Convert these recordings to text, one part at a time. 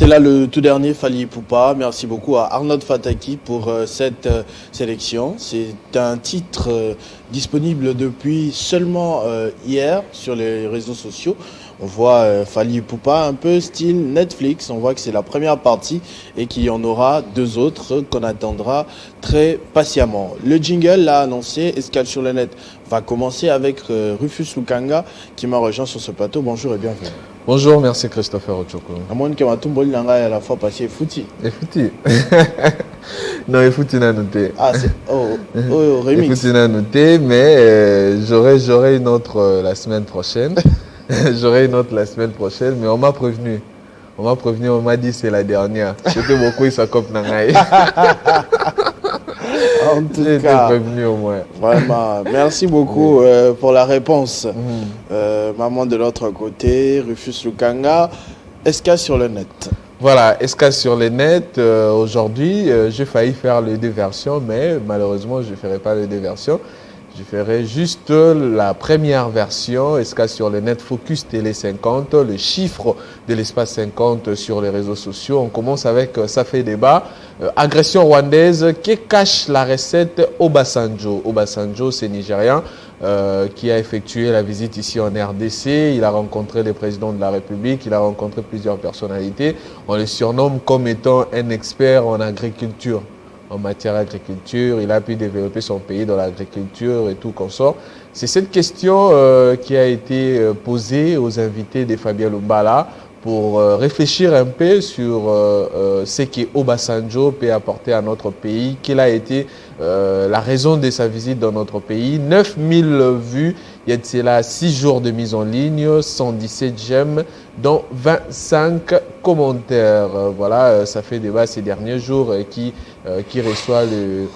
C'était là le tout dernier Fally Ipupa. Merci beaucoup à Arnaud Fataki pour cette sélection. C'est un titre disponible depuis seulement hier sur les réseaux sociaux. On voit Fally Ipupa un peu style Netflix. On voit que c'est la première partie et qu'il y en aura deux autres qu'on attendra très patiemment. Le jingle l'a annoncé, Escale sur le net va commencer avec Rufus Lukanga qui m'a rejoint sur ce plateau. Bonjour et bienvenue. Bonjour, merci Christopher Ochoko. À moins que ma tombe à la fois passé fouti. Et fouti. Non, et fouti n'a noté. Ah, c'est remix. Et fouti n'a noté, mais j'aurai une autre la semaine prochaine. J'aurai une autre la semaine prochaine, mais on m'a prévenu. On m'a dit c'est la dernière. C'était beaucoup, il s'accopte nangaï. En tout cas, prévenu au moins. Vraiment, merci beaucoup pour la réponse. Maman de l'autre côté, Rufus Lukanga, Escale sur le net. Voilà, Escale sur le net. Aujourd'hui, j'ai failli faire les deux versions, mais malheureusement, je ne ferai pas les deux versions. Je ferai juste la première version, Escale sur le net, Focus Télé 50, le chiffre de l'espace 50 sur les réseaux sociaux. On commence avec Ça fait débat. Agression rwandaise qui cache la recette Obasanjo. Obasanjo, c'est nigérien qui a effectué la visite ici en RDC. Il a rencontré le président de la République, il a rencontré plusieurs personnalités. On le surnomme comme étant un expert en agriculture. En matière d'agriculture, il a pu développer son pays dans l'agriculture et tout consort. C'est cette question qui a été posée aux invités de Fabien Lumbala pour réfléchir un peu sur ce que Obasanjo peut apporter à notre pays, quelle a été la raison de sa visite dans notre pays. 9000 vues, il y a de cela 6 jours de mise en ligne, 117 j'aime, dont 25 commentaires. Voilà, ça fait débat ces derniers jours qui reçoit les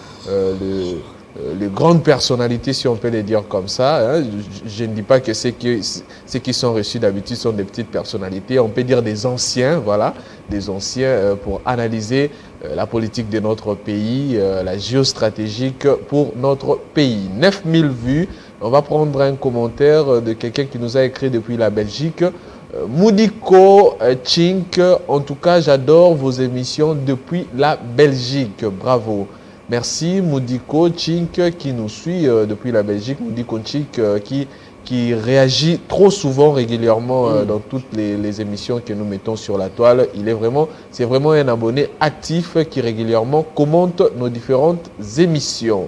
grandes personnalités, si on peut les dire comme ça. Hein. Je ne dis pas que ceux qui sont reçus d'habitude sont des petites personnalités. On peut dire des anciens, voilà, des anciens pour analyser la politique de notre pays, la géostratégique pour notre pays. 9000 vues. On va prendre un commentaire de quelqu'un qui nous a écrit depuis la Belgique. Moudiko Chink, en tout cas, j'adore vos émissions depuis la Belgique. Bravo. Merci Moudiko Chink qui nous suit depuis la Belgique. Moudiko Chink qui réagit trop souvent, régulièrement dans toutes les émissions que nous mettons sur la toile. C'est vraiment un abonné actif qui régulièrement commente nos différentes émissions.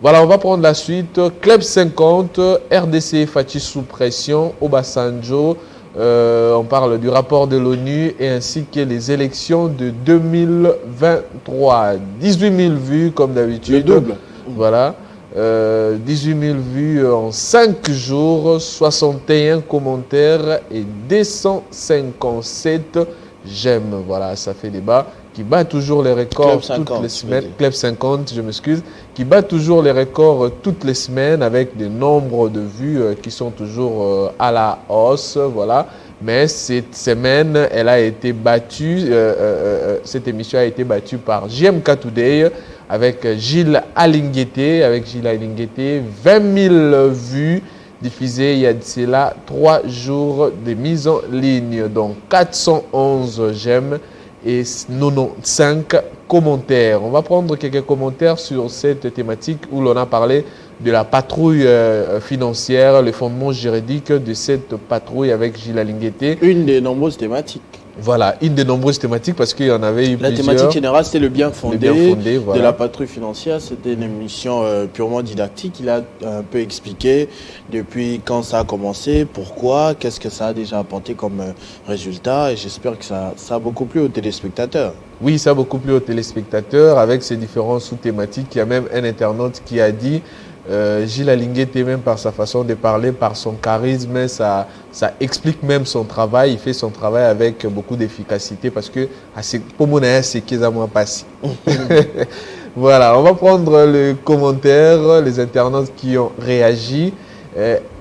Voilà, on va prendre la suite. Club 50, RDC Fatih sous pression, Obasanjo. On parle du rapport de l'ONU et ainsi que les élections de 2023. 18 000 vues comme d'habitude. Le double. Voilà. 18 000 vues en 5 jours, 61 commentaires et 257 j'aime. Voilà, ça fait débat. Qui bat toujours les records toutes les semaines. Club 50, je m'excuse. Qui bat toujours les records toutes les semaines avec des nombres de vues qui sont toujours à la hausse. Voilà. Mais cette semaine, elle a été battue. Cette émission a été battue par JMK Today avec Gilles Alingueté. 20 000 vues diffusées il y a de cela 3 jours de mise en ligne. Donc 411 j'aime et 95 commentaires. On va prendre quelques commentaires sur cette thématique où l'on a parlé de la patrouille financière, le fondement juridique de cette patrouille avec Gilles Alingueté. Une des nombreuses thématiques. Voilà, une des nombreuses thématiques parce qu'il y en avait eu plusieurs. La thématique générale, c'était le bien fondé, voilà. de la patrouille financière. C'était une émission purement didactique. Il a un peu expliqué depuis quand ça a commencé, pourquoi, qu'est-ce que ça a déjà apporté comme résultat. Et j'espère que ça a beaucoup plu aux téléspectateurs. Oui, ça a beaucoup plu aux téléspectateurs avec ces différents sous-thématiques. Il y a même un internaute qui a dit Gilles Alingueté, même par sa façon de parler, par son charisme, ça explique même son travail. Il fait son travail avec beaucoup d'efficacité parce que pour mon avis, c'est qu'ils ont passé. Voilà, on va prendre le commentaire, les internautes qui ont réagi.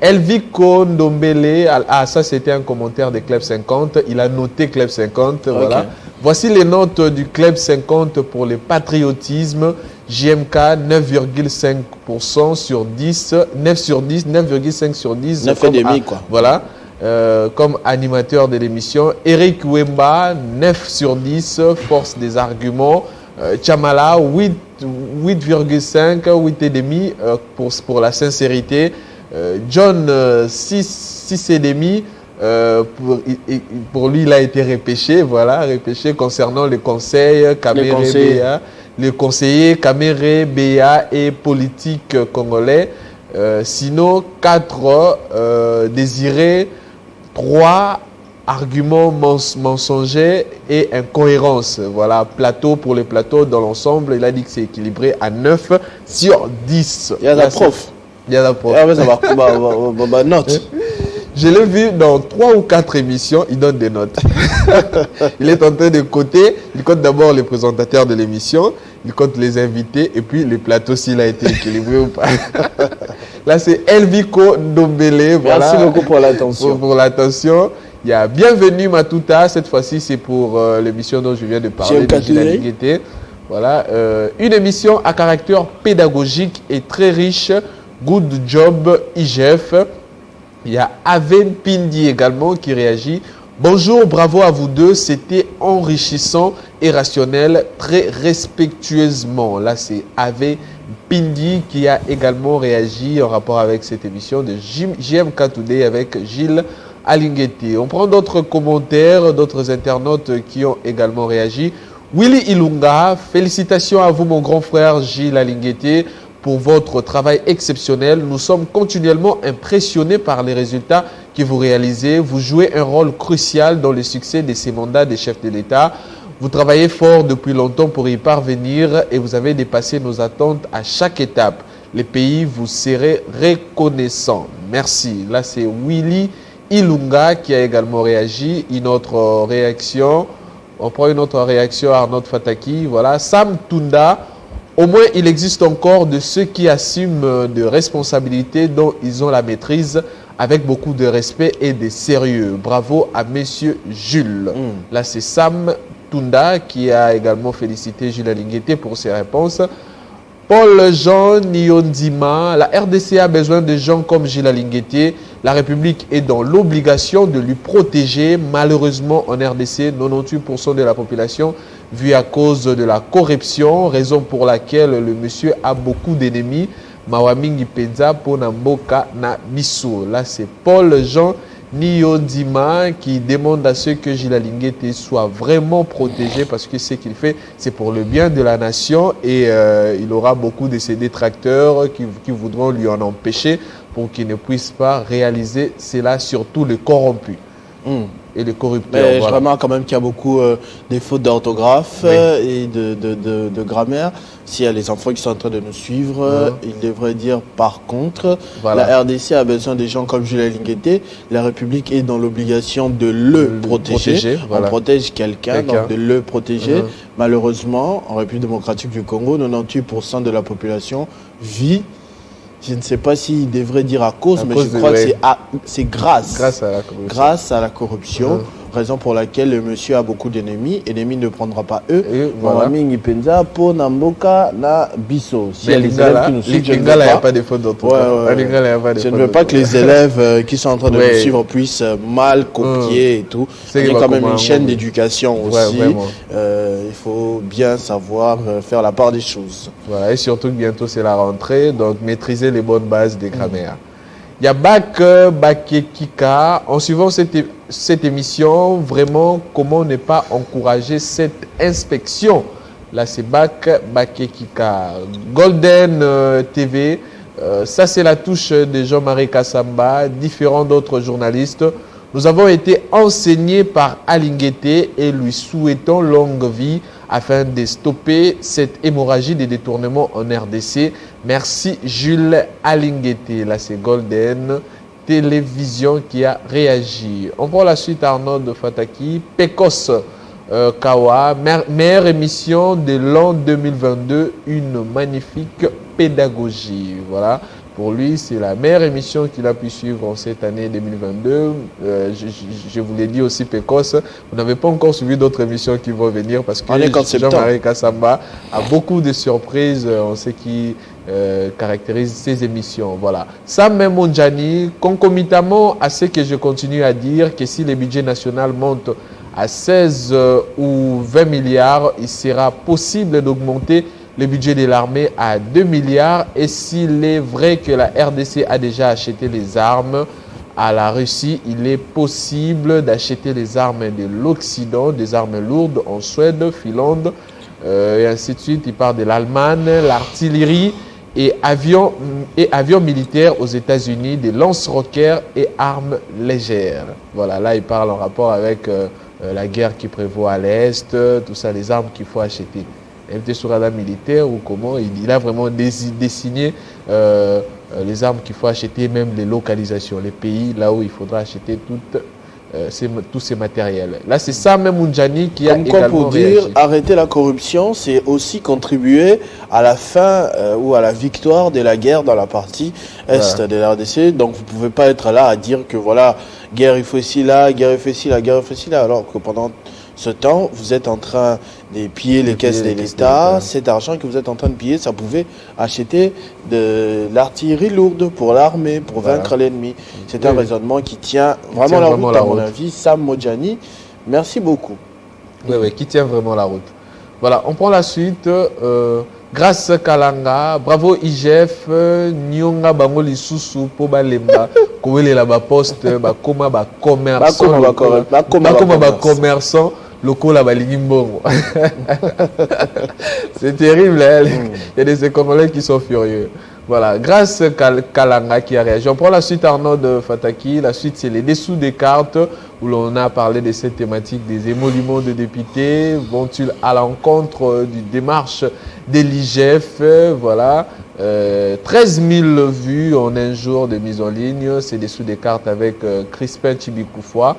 Elvico Ndombele, ça c'était un commentaire de Club 50, il a noté Club 50, voilà. Okay. Voici les notes du Club 50 pour le patriotisme. JMK 9,5% sur 10, 9 sur 10, 9,5 sur 10. 9,5 quoi. Voilà. comme animateur de l'émission. Eric Wemba, 9 sur 10, force des arguments. Chamala, 8,5, 8,5 pour la sincérité. John, 6,5. Pour lui, il a été repêché, voilà, repêché concernant les conseils, les conseillers Kamere, Béa et politique congolais. Sinon, 4 désirés, 3 arguments mensongers et incohérence. Voilà, plateau pour les plateaux dans l'ensemble, il a dit que c'est équilibré à 9 sur 10. Il y a la prof. Il y a la prof. Ah, mais ça va, note. Je l'ai vu dans 3 ou 4 émissions, il donne des notes. Il est en train de coter, il compte d'abord les présentateurs de l'émission, il compte les invités et puis les plateaux s'il a été équilibré ou pas. Là, c'est Elvico Ndombele. Voilà. Merci beaucoup pour l'attention. Pour l'attention. Il y a Bienvenue Matuta, cette fois-ci c'est pour l'émission dont je viens de parler, de Gilles Alinguete. Voilà, une émission à caractère pédagogique et très riche. Good job IGF. Il y a Aven Pindi également qui réagit. Bonjour, bravo à vous deux, c'était enrichissant et rationnel, très respectueusement. Là, c'est Aven Pindi qui a également réagi en rapport avec cette émission de JMK Today avec Gilles Alinguete. On prend d'autres commentaires, d'autres internautes qui ont également réagi. Willy Ilunga, félicitations à vous mon grand frère Gilles Alinguete pour votre travail exceptionnel. Nous sommes continuellement impressionnés par les résultats que vous réalisez. Vous jouez un rôle crucial dans le succès de ces mandats des chefs de l'État. Vous travaillez fort depuis longtemps pour y parvenir et vous avez dépassé nos attentes à chaque étape. Les pays vous serez reconnaissants. Merci. Là, c'est Willy Ilunga qui a également réagi. Une autre réaction. On prend une autre réaction à Arnaud Fataki. Voilà. Sam Tunda. Au moins, il existe encore de ceux qui assument de responsabilités dont ils ont la maîtrise avec beaucoup de respect et de sérieux. Bravo à messieurs Jules. Là, c'est Sam Tunda qui a également félicité Gilles Alinguete pour ses réponses. Paul-Jean Nyondima, la RDC a besoin de gens comme Gilles Alinguete. La République est dans l'obligation de lui protéger. Malheureusement, en RDC, 98% de la population vit à cause de la corruption, raison pour laquelle le monsieur a beaucoup d'ennemis. Mawamingi Penza Ponamboka na Biso. Là, c'est Paul-Jean Nyondima qui demande à ce que Gilles Alinguete soit vraiment protégé parce que ce qu'il fait, c'est pour le bien de la nation et il aura beaucoup de ses détracteurs qui voudront lui en empêcher pour qu'il ne puisse pas réaliser cela, surtout les corrompus. Et les corrupteurs. Mais voilà. Je remarque quand même qu'il y a beaucoup des fautes d'orthographe et de grammaire. S'il y a les enfants qui sont en train de nous suivre, ils devraient dire par contre, la RDC a besoin des gens comme Gilles Alinguete. La République est dans l'obligation de le protéger. On protège quelqu'un, donc de le protéger. Malheureusement, en République démocratique du Congo, 98% de la population vit. Je ne sais pas s'il devrait dire à cause, mais je crois que c'est grâce à la corruption. Raison pour laquelle le monsieur a beaucoup d'ennemis. Ennemis ne prendra pas eux. Mawamingi Penza, Po Namboka na Biso. Si les élèves qui nous suivent, je ne veux pas que les élèves qui sont en train de nous suivre puissent mal copier et tout. C'est quand même une chaîne d'éducation aussi. Il faut bien savoir faire la part des choses. Voilà, et surtout que bientôt c'est la rentrée, donc maîtriser les bonnes bases des grammaires. Il y a Bakekika. En suivant cette émission, vraiment, comment ne pas encourager cette inspection? Là, c'est Bakekika. Golden TV, ça c'est la touche de Jean-Marie Kassamba, différents d'autres journalistes. Nous avons été enseignés par Alinguete et lui souhaitons longue vie afin de stopper cette hémorragie des détournements en RDC. Merci Jules Alinguete. Là, c'est Golden Télévision qui a réagi. On prend la suite Arnaud de Fataki. Pecos Kawa, meilleure émission de l'an 2022, une magnifique pédagogie. Voilà. Pour lui, c'est la meilleure émission qu'il a pu suivre en cette année 2022. Je vous l'ai dit aussi, Pécos, vous n'avez pas encore suivi d'autres émissions qui vont venir parce que Jean-Marie Kassamba a beaucoup de surprises en ce qui caractérise ces émissions. Voilà. Sam Monjani, concomitamment à ce que je continue à dire, que si le budget national monte à 16 ou 20 milliards, il sera possible d'augmenter le budget de l'armée à 2 milliards. Et s'il est vrai que la RDC a déjà acheté les armes à la Russie, il est possible d'acheter les armes de l'Occident, des armes lourdes en Suède, Finlande, et ainsi de suite. Il parle de l'Allemagne, l'artillerie et avions militaires aux États-Unis, des lance-roquettes et armes légères. Voilà, là il parle en rapport avec la guerre qui prévaut à l'Est, tout ça, les armes qu'il faut acheter. MT Sourada militaire ou comment, il a vraiment dessiné les armes qu'il faut acheter, même les localisations, les pays là où il faudra acheter tous ces matériels. Là, c'est ça même Mounjani qui a également pour dire, arrêter la corruption, c'est aussi contribuer à la fin ou à la victoire de la guerre dans la partie Est de la RDC. Donc, vous ne pouvez pas être là à dire que voilà, guerre il faut ici, là, guerre il faut ici, là, guerre il faut ici, là, alors que pendant ce temps, vous êtes en train de piller les caisses de l'État. Cet argent que vous êtes en train de piller, ça pouvait acheter de l'artillerie lourde pour l'armée, pour vaincre l'ennemi. C'est un raisonnement qui tient vraiment la route, à mon avis. Sam Monjani, merci beaucoup. Oui, qui tient vraiment la route. Voilà, on prend la suite. Grâce Kalanga, bravo IGF, Nyonga Bangoli Susu, Poba Lemba, Kouele la poste, Bakoma commerçant, locaux la Balingimbo. C'est terrible, hein? Il y a des Congolais qui sont furieux. Voilà, grâce Kalanga qui a réagi. On prend la suite Arnaud de Fataki. La suite, c'est les dessous des cartes où l'on a parlé de cette thématique des émoluments de députés. Vont-ils à l'encontre du démarche de l'IGF? Voilà. 13 000 vues en un jour de mise en ligne. C'est dessous des cartes avec Crispin Chibikoufoua.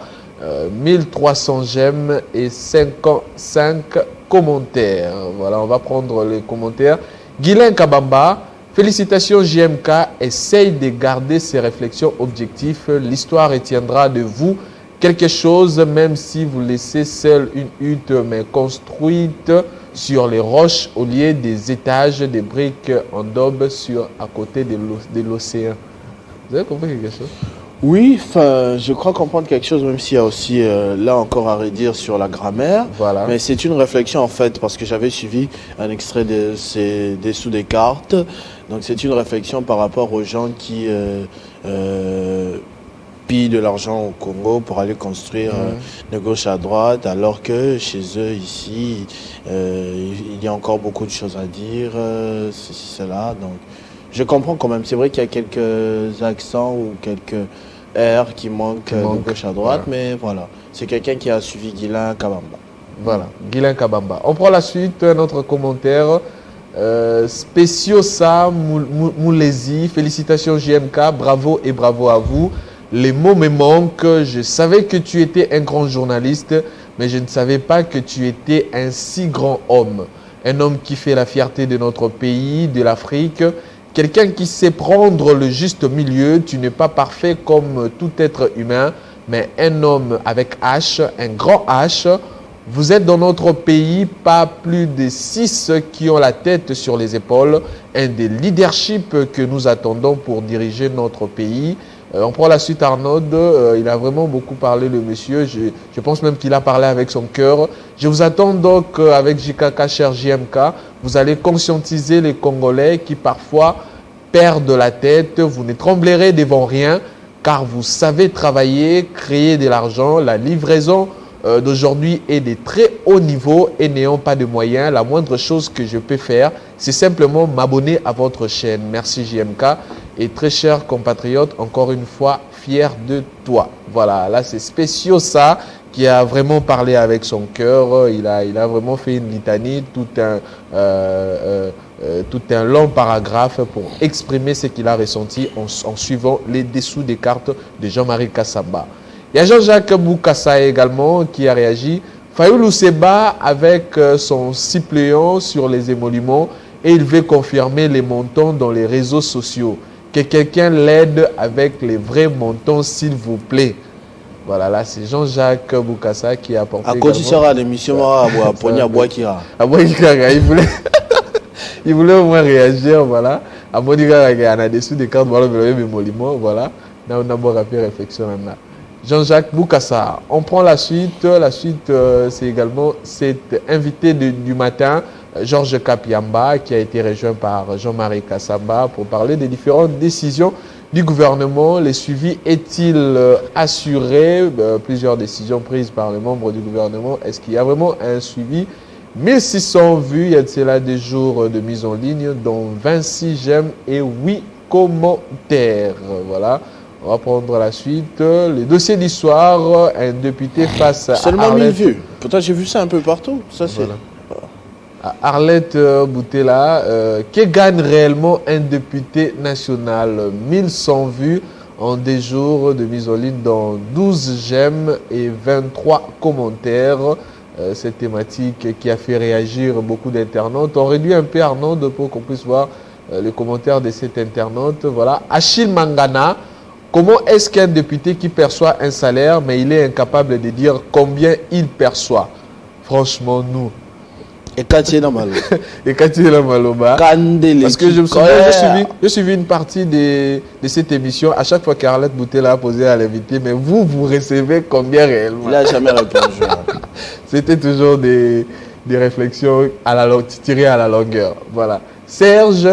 1300 j'aime et 55 commentaires. Voilà, on va prendre les commentaires. Guylain Kabamba. Félicitations JMK, essaye de garder ses réflexions objectives. L'histoire retiendra de vous quelque chose, même si vous laissez seule une hutte, mais construite sur les roches au lieu des étages, des briques en daube à côté de l'océan. Vous avez compris quelque chose? Oui, je crois comprendre quelque chose, même s'il y a aussi là encore à redire sur la grammaire. Voilà. Mais c'est une réflexion en fait, parce que j'avais suivi un extrait de ces dessous des cartes. Donc c'est une réflexion par rapport aux gens qui pillent de l'argent au Congo pour aller construire de gauche à droite, alors que chez eux ici, il y a encore beaucoup de choses à dire, ceci, cela. Donc je comprends quand même. C'est vrai qu'il y a quelques accents ou quelques R qui manquent de gauche à droite, mais voilà. C'est quelqu'un qui a suivi Guylain Kabamba. Voilà, Guylain Kabamba. On prend la suite, notre commentaire. Spéciosa Moulezi, félicitations JMK, bravo et bravo à vous. Les mots me manquent. Je savais que tu étais un grand journaliste, mais je ne savais pas que tu étais un si grand homme. Un homme qui fait la fierté de notre pays, de l'Afrique. Quelqu'un qui sait prendre le juste milieu. Tu n'es pas parfait comme tout être humain, mais un homme avec H, un grand H. Vous êtes dans notre pays, pas plus de 6 qui ont la tête sur les épaules. Un des leaderships que nous attendons pour diriger notre pays. On prend la suite Arnaud, il a vraiment beaucoup parlé le monsieur, je pense même qu'il a parlé avec son cœur. Je vous attends donc avec JKK, cher JMK, vous allez conscientiser les Congolais qui parfois perdent la tête, vous ne tremblerez devant rien car vous savez travailler, créer de l'argent, la livraison d'aujourd'hui est de très haut niveau et n'ayant pas de moyens, la moindre chose que je peux faire, c'est simplement m'abonner à votre chaîne. Merci JMK. Et très chers compatriotes, encore une fois, fier de toi. Voilà, là c'est Spéciosa qui a vraiment parlé avec son cœur. Il a vraiment fait une litanie, tout un long paragraphe pour exprimer ce qu'il a ressenti en suivant les dessous des cartes de Jean-Marie Kassamba. Il y a Jean-Jacques Boukassa également qui a réagi. Fayoulou Seba avec son suppléant sur les émoluments et il veut confirmer les montants dans les réseaux sociaux. Que quelqu'un l'aide avec les vrais montants, s'il vous plaît. Voilà, là, c'est Jean-Jacques Boukassa qui a apporté. À cause de l'émission, à Boakira. À Boakira, il voulait au moins réagir, voilà. À Boakira, il y a dessous des cartes, voilà, voilà. Là, on a beau rappeler réflexion là. Jean-Jacques Boukassa. On prend la suite. La suite, c'est également cet invité du matin, Georges Kapiamba, qui a été rejoint par Jean-Marie Kassamba pour parler des différentes décisions du gouvernement. Le suivi est-il assuré? Plusieurs décisions prises par les membres du gouvernement. Est-ce qu'il y a vraiment un suivi? 1600 vues, il y a de cela des jours de mise en ligne, dont 26 j'aime et 8 commentaires. Voilà. On va prendre la suite. Les dossiers d'histoire, un député face à seulement Arlette. 1000 vues. Pourtant, j'ai vu ça un peu partout. Ça, c'est... Voilà. Arlette Boutella, que gagne réellement un député national? 1100 vues en des jours de mise en ligne, dans 12 j'aime et 23 commentaires. Cette thématique qui a fait réagir beaucoup d'internautes. On réduit un peu Arnaud pour qu'on puisse voir les commentaires de cet internaute. Voilà. Achille Mangana. Comment est-ce qu'un député qui perçoit un salaire, mais il est incapable de dire combien il perçoit? Franchement, nous. Et Katie Namalo. Et Katie Namaloba. Parce que je me souviens, j'ai suivi une partie de cette émission. À chaque fois qu'Arlette Boutella a posé à l'invité, mais vous recevez combien réellement? Il n'a jamais répondu. C'était toujours des réflexions tirées à la longueur. Voilà. Serge,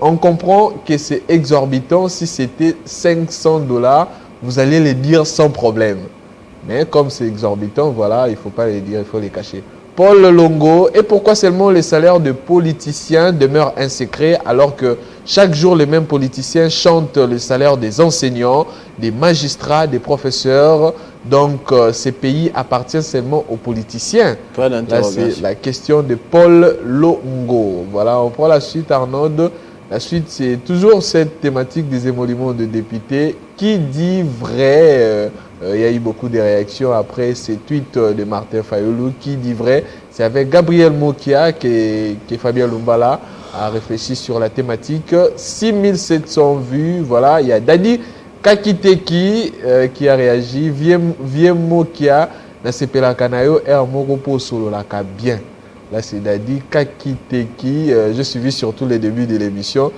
on comprend que c'est exorbitant. Si c'était 500 $, vous allez les dire sans problème. Mais comme c'est exorbitant, voilà, il ne faut pas les dire, il faut les cacher. Paul Longo, et pourquoi seulement les salaires de politiciens demeurent un secret alors que chaque jour les mêmes politiciens chantent les salaires des enseignants, des magistrats, des professeurs? Donc ces pays appartiennent seulement aux politiciens. Là, c'est la question de Paul Longo. Voilà, on prend la suite, Arnaud. La suite, c'est toujours cette thématique des émoluments de députés. Qui dit vrai? Il y a eu beaucoup de réactions après ces tweets de Martin Fayulu. Qui dit vrai? C'est avec Gabriel Mokia que Fabien Lumbala a réfléchi sur la thématique. 6700 vues. Voilà, il y a Dadi Kakiteki qui a réagi. Viem Mokia na sepela kanayo moko po solo la ka bien. Là, c'est Dadi Kakiteki. Je suivi surtout les débuts de l'émission.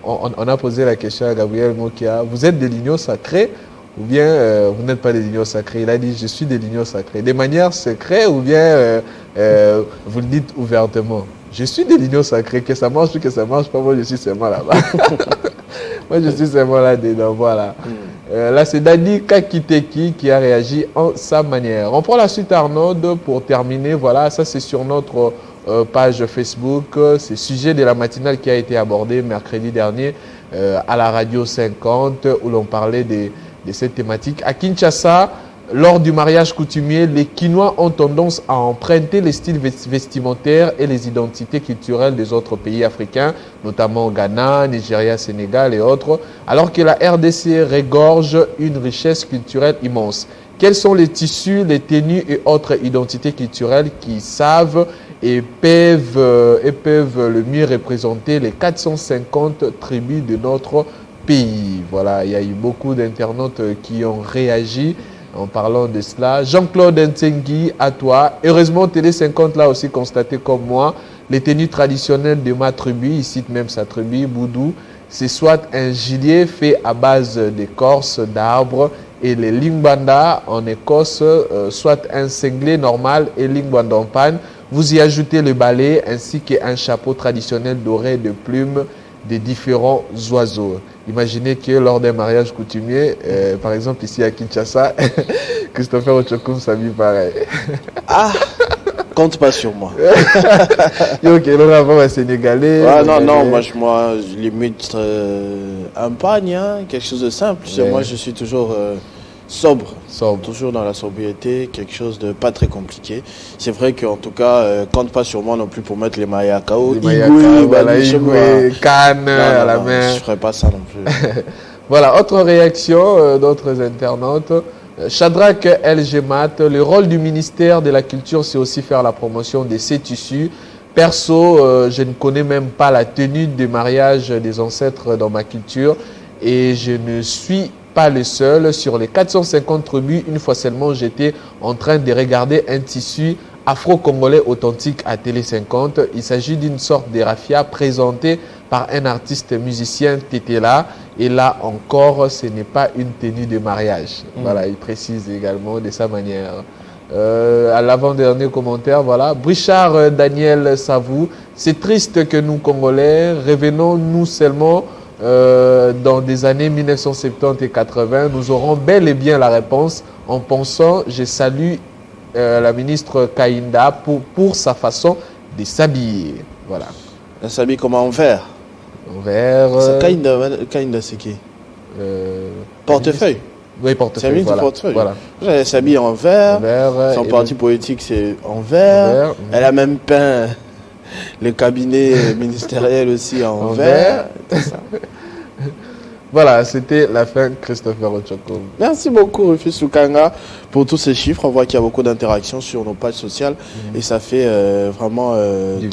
On a posé la question à Gabriel Mokia. Vous êtes des lignes sacrées ou bien vous n'êtes pas des lignes sacrées? Il a dit, je suis des lignes sacrées. De manière secrète ou bien vous le dites ouvertement? Je suis des lignes sacrées. Que ça marche ou que ça marche pas, moi je suis seulement là-bas. Moi je suis seulement là-dedans. Voilà. Là, c'est Dadi Kakiteki qui a réagi en sa manière. On prend la suite, Arnaud, pour terminer. Voilà, ça c'est sur notre page Facebook. C'est le sujet de la matinale qui a été abordé mercredi dernier à la radio 50 où l'on parlait de cette thématique. À Kinshasa, lors du mariage coutumier, les Kinois ont tendance à emprunter les styles vestimentaires et les identités culturelles des autres pays africains, notamment Ghana, Nigeria, Sénégal et autres, alors que la RDC regorge une richesse culturelle immense. Quels sont les tissus, les tenues et autres identités culturelles qui savent et peuvent le mieux représenter les 450 tribus de notre pays? Voilà, il y a eu beaucoup d'internautes qui ont réagi en parlant de cela. Jean-Claude Ntsengi, à toi. Heureusement, Télé 50 l'a aussi constaté comme moi. Les tenues traditionnelles de ma tribu, il cite même sa tribu, Boudou, c'est soit un gilet fait à base d'écorce d'arbres et les lingbanda en Écosse, soit un cinglé normal et lingbanda en panne. Vous y ajoutez le balai ainsi qu'un chapeau traditionnel doré de plumes des différents oiseaux. Imaginez que lors d'un mariage coutumier, par exemple ici à Kinshasa, Christopher Ochokoum s'habille pareil. Ah, compte pas sur moi. Ok, là, on va sénégalais. Ah, non, moi je limite un pagne, hein, quelque chose de simple. Ouais. Moi, je suis toujours sobre, toujours dans la sobriété, quelque chose de pas très compliqué. C'est vrai qu'en tout cas, compte pas sur moi non plus pour mettre les mailles à KO. Cannes à la main. Je ferai pas ça non plus. Voilà, autre réaction d'autres internautes. Shadrach LG Mat, le rôle du ministère de la Culture, c'est aussi faire la promotion de ces tissus. Perso, je ne connais même pas la tenue de mariage des ancêtres dans ma culture et je ne suis pas le seul. Sur les 450 tribus, une fois seulement, j'étais en train de regarder un tissu afro-congolais authentique à Télé 50. Il s'agit d'une sorte de raffia présentée par un artiste musicien Tétéla. Et là encore, ce n'est pas une tenue de mariage. Voilà, il précise également de sa manière. À l'avant-dernier commentaire, voilà. Brichard Daniel Savou, c'est triste que nous, Congolais, revenons-nous seulement dans des années 1970 et 80. Nous aurons bel et bien la réponse en pensant, je salue la ministre Kainda pour sa façon de s'habiller. Voilà. Elle s'habille comme en vert. En vert. Kainda, c'est qui Portefeuille. Oui, portefeuille. Voilà. Portefeuille. Voilà. Elle s'habille en vert. Son parti politique, c'est en vert. Elle a même peint le cabinet ministériel aussi en vert. Voilà, c'était la fin, Christopher Ochoko. Merci beaucoup, Rufus Lukanga, pour tous ces chiffres. On voit qu'il y a beaucoup d'interactions sur nos pages sociales et ça fait vraiment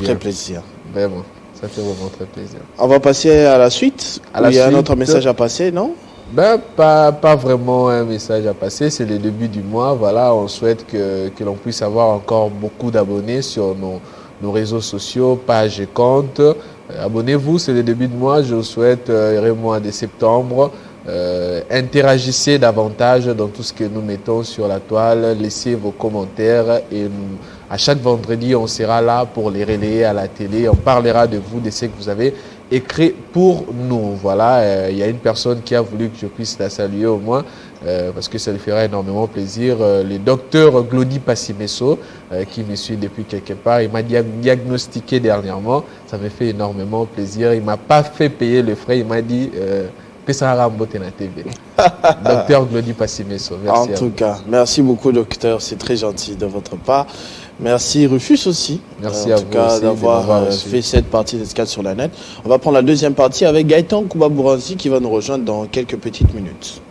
très plaisir. Vraiment, ça fait vraiment très plaisir. On va passer à la suite. Il y a un autre message à passer, non? Ben, pas vraiment un message à passer, c'est le début du mois. Voilà, on souhaite que l'on puisse avoir encore beaucoup d'abonnés sur nos réseaux sociaux, pages et comptes. Abonnez-vous, c'est le début de mois. Je vous souhaite le mois de septembre. Interagissez davantage dans tout ce que nous mettons sur la toile. Laissez vos commentaires et à chaque vendredi, on sera là pour les relayer à la télé. On parlera de vous, de ce que vous avez écrit pour nous. Voilà, il y a une personne qui a voulu que je puisse la saluer au moins parce que ça lui fera énormément plaisir. Le docteur Glody Passimesso qui me suit depuis quelque part, il m'a diagnostiqué dernièrement. Ça me fait énormément plaisir. Il ne m'a pas fait payer le frais. Il m'a dit que ça a remboté la TV. Docteur Glody Passimesso. Merci. En tout cas, merci beaucoup, docteur. C'est très gentil de votre part. Merci Rufus aussi. Merci en tout cas d'avoir fait cette partie d'Escale sur la net. On va prendre la deuxième partie avec Gaëtan Koubabouransi qui va nous rejoindre dans quelques petites minutes.